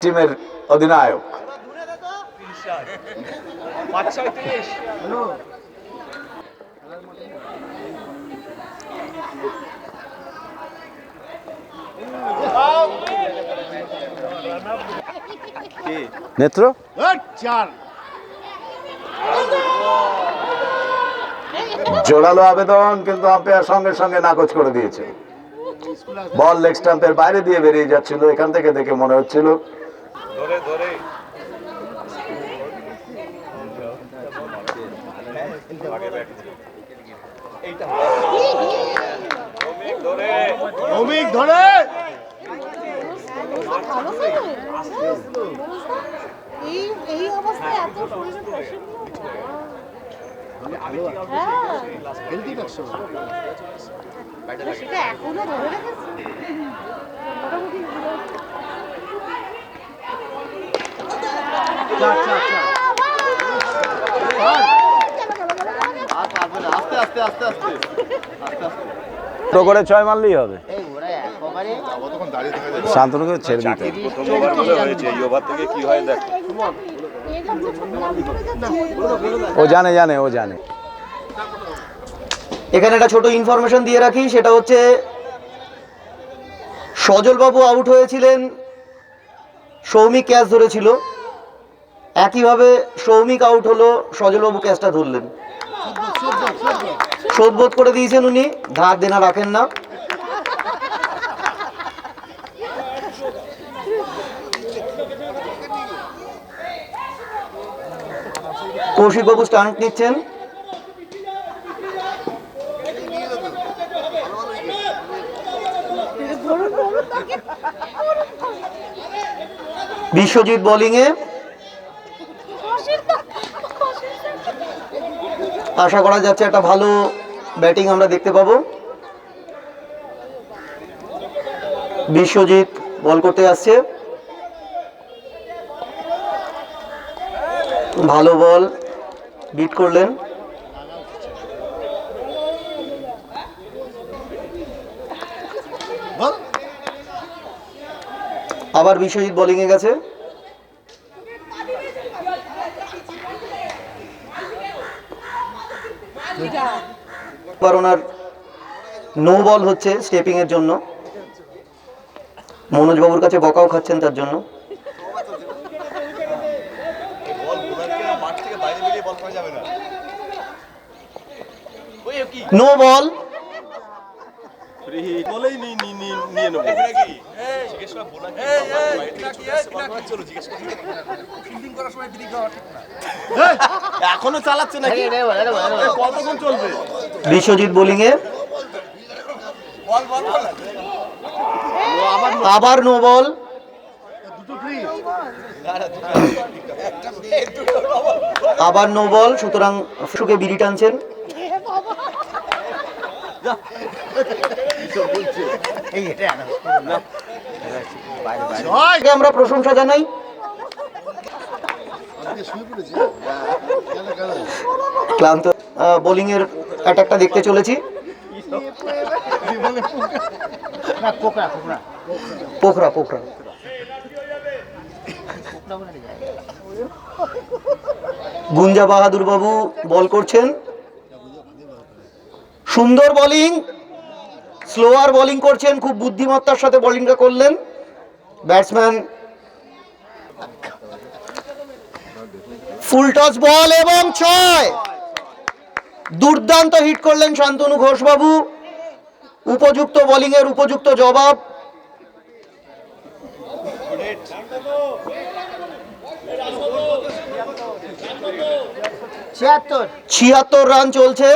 টিমের অধিনায়ক। নেত্র জোরালো আবেদন, কিন্তু আম্পায়ার সঙ্গে সঙ্গে নাকচ করে দিয়েছে। বল লেগ স্টাম্পের বাইরে দিয়ে বেরিয়ে যাচ্ছিল, এখান থেকে দেখে মনে হচ্ছিল এই অবস্থায় এত শরীরে প্রেশার সেটা এখনো ধরে রেখেছে তো করে 6 মারলেই হবে। শান্তনুকে ছেড়ে দিতে ও জানে ও জানে। এখানে একটা ছোট ইনফরমেশন দিয়ে রাখি, সেটা হচ্ছে সজলবাবু আউট হয়েছিলেন, সৌমিক ক্যাচ ধরেছিল, একইভাবে সৌমিক আউট হলো, সজলবাবু ক্যাচটা ধরলেন, শোধবোধ করে দিয়েছেন উনি, ধার দেনা রাখেন না। কৌশিকবাবু স্টান্ট নিচ্ছেন। বিশ্বজিৎ বোলিংয়ে, আশা করা যাচ্ছে একটা ভালো ব্যাটিং আমরা দেখতে পাবো। বিশ্বজিৎ বল করতে আসছে, ভালো বল বিট করলেন। আবার বিশ্বজিৎ বোলিং এ গেছে, ওনার নো বল হচ্ছে স্টেপিং এর জন্য, মনোজ বাবুর কাছে বকাও খাচ্ছেন তার জন্য। নো বল, এখনো চালাচ্ছে নাকি? কতক্ষণ চলবে? বিশ্বজিৎ বোলিং এ, আবার নো বল, আবার নো বল, সুতরাং সুখে বিড়ি টানছেন। আমরা প্রশংসা জানাই। ক্লান্ত বোলিং এর অ্যাটাকটা দেখতে চলেছি। পোখরা পোখরা গুঞ্জা বাহাদুর বাবু বল করছেন, সুন্দর বোলিং, স্লোয়ার বোলিং করছেন, খুব বুদ্ধিমত্তার সাথে বোলিংটা করলেন ব্যাটসম্যান। ফুল টস বল এবং 6, দুর্দান্ত হিট করলেন শান্তনু ঘোষ বাবু, উপযুক্ত বোলিং এর উপযুক্ত জবাব। ছিয়াত্তর রান চলছে,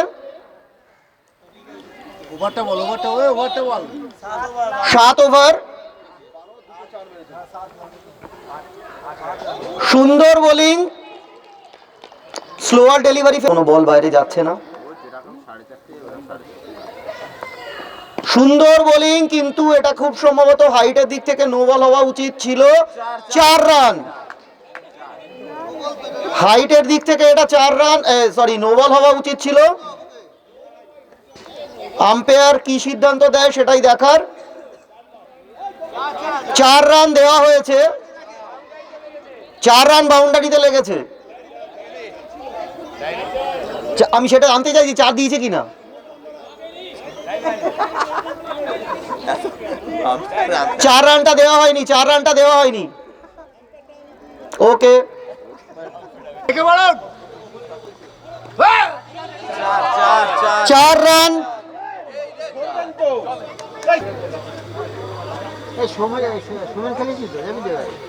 7 ওভার। সুন্দর বোলিং, স্লোয়ার ডেলিভারি, কোনো বল বাইরে যাচ্ছে না। সুন্দর বোলিং, কিন্তু এটা খুব সম্ভবত হাইটের দিক থেকে নো বল হওয়া উচিত ছিল। 4 রান, হাইটের দিক থেকে এটা 4 রান, সরি নো বল হওয়া উচিত ছিল। আম্পায়ার কি সিদ্ধান্ত দেয় সেটাই দেখার। 4 রান দেওয়া হয়েছে, 4 রান বাউন্ডারিতে লেগেছে। আমি সেটা জানতে চাইছি 4 দিয়েছে কিনা। চার রানটা দেওয়া হয়নি, 4 রানটা দেওয়া হয়নি। ওকে, চার রান। সময় খেলেছি তো,